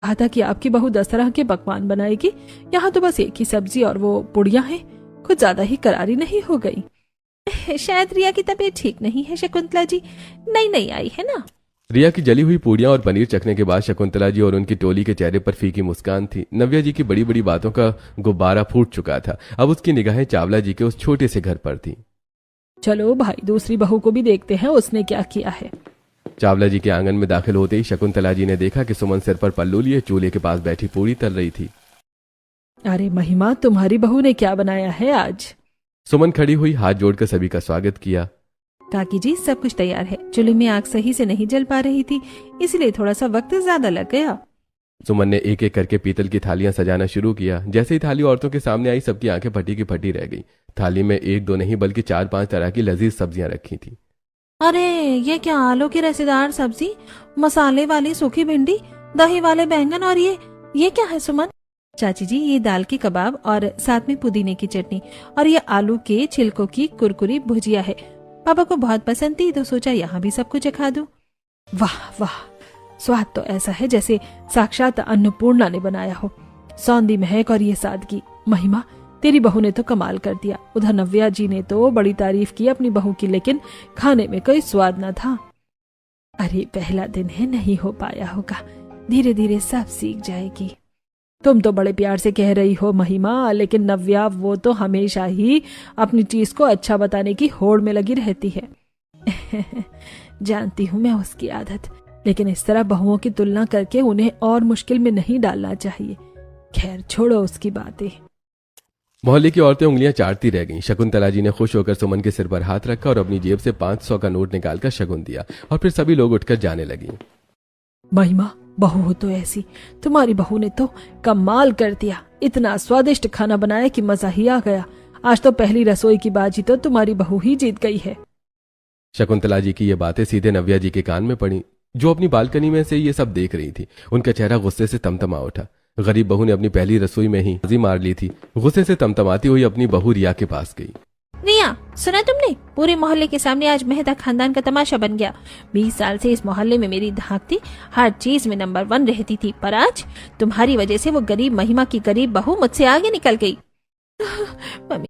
कहा था कि आपकी बहू 10 तरह के पकवान बनाएगी, यहाँ तो बस एक ही सब्जी और वो पुड़िया हैं। कुछ ज्यादा ही करारी नहीं हो गई? शायद रिया की तबीयत ठीक नहीं है शकुंतला जी, नई आई है ना। रिया की जली हुई पूड़ियां और पनीर चखने के बाद शकुंतला जी और उनकी टोली के चेहरे पर फीकी मुस्कान थी। नव्या जी की बड़ी बड़ी बातों का गुब्बारा फूट चुका था। अब उसकी निगाहें चावला जी के उस छोटे से घर पर थी। चलो भाई, दूसरी बहू को भी देखते हैं उसने क्या किया है। चावला जी के आंगन में दाखिल होते ही शकुंतला जी ने देखा कि सुमन सिर पर पल्लू लिए चूल्हे के पास बैठी पूड़ी तल रही थी। अरे महिमा, तुम्हारी बहू ने क्या बनाया है आज? सुमन खड़ी हुई हाथ जोड़कर सभी का स्वागत किया। काकी जी, सब कुछ तैयार है। चूल्हे में आग सही से नहीं जल पा रही थी, इसलिए थोड़ा सा वक्त ज्यादा लग गया। सुमन ने एक एक करके पीतल की थालियां सजाना शुरू किया। जैसे ही थाली औरतों के सामने आई, सबकी आंखें फटी की फटी रह गई। थाली में 1-2 नहीं बल्कि 4-5 तरह की लजीज सब्जियां रखी थी। अरे ये क्या, आलू की रसेदार सब्जी, मसाले वाली सूखी भिंडी, दही वाले बैंगन, और ये क्या है सुमन? चाची जी, ये दाल के कबाब और साथ में पुदीने की चटनी, और ये आलू के छिलकों की कुरकुरी भुजिया है। पापा को बहुत पसंद थी तो सोचा यहाँ भी सब कुछ खा दूं। वाह वाह, स्वाद तो ऐसा है जैसे साक्षात अन्नपूर्णा ने बनाया हो। सौंधी महक और ये सादगी। महिमा, तेरी बहू ने तो कमाल कर दिया। उधर नव्या जी ने तो बड़ी तारीफ की अपनी बहू की, लेकिन खाने में कोई स्वाद न था। अरे पहला दिन है, नहीं हो पाया होगा, धीरे धीरे सब सीख जाएगी। तुम तो बड़े प्यार से कह रही हो महिमा, लेकिन नव्या वो तो हमेशा ही अपनी चीज को अच्छा बताने की होड़ में लगी रहती है। जानती हूँ मैं उसकी आदत, लेकिन इस तरह बहुओं की तुलना करके उन्हें और मुश्किल में नहीं डालना चाहिए। खैर छोड़ो उसकी बातें। मोहल्ले की औरतें उंगलियां चाटती रह गईं। शकुंतला जी ने खुश होकर सुमन के सिर पर हाथ रखा और अपनी जेब से 500 का नोट निकालकर शगुन दिया, और फिर सभी लोग उठकर जाने लगी। महिमा, बहू हो तो ऐसी, तुम्हारी बहू ने तो कमाल कर दिया। इतना स्वादिष्ट खाना बनाया कि मजा ही आ गया। आज तो पहली रसोई की बाजी तो तुम्हारी बहू ही जीत गई है। शकुंतला जी की ये बातें सीधे नव्या जी के कान में पड़ी, जो अपनी बालकनी में से ये सब देख रही थी। उनका चेहरा गुस्से से तमतमा उठा। गरीब बहू ने अपनी पहली रसोई में ही बाजी मार ली थी। गुस्से से तमतमाती हुई अपनी बहू रिया के पास गई। रिया, सुना तुमने? पूरे मोहल्ले के सामने आज मेहता खानदान का तमाशा बन गया। 20 साल से इस मोहल्ले में मेरी धाक थी, हर चीज में नंबर 1 रहती थी, पर आज तुम्हारी वजह से वो गरीब महिमा की गरीब बहू मुझसे आगे निकल गई।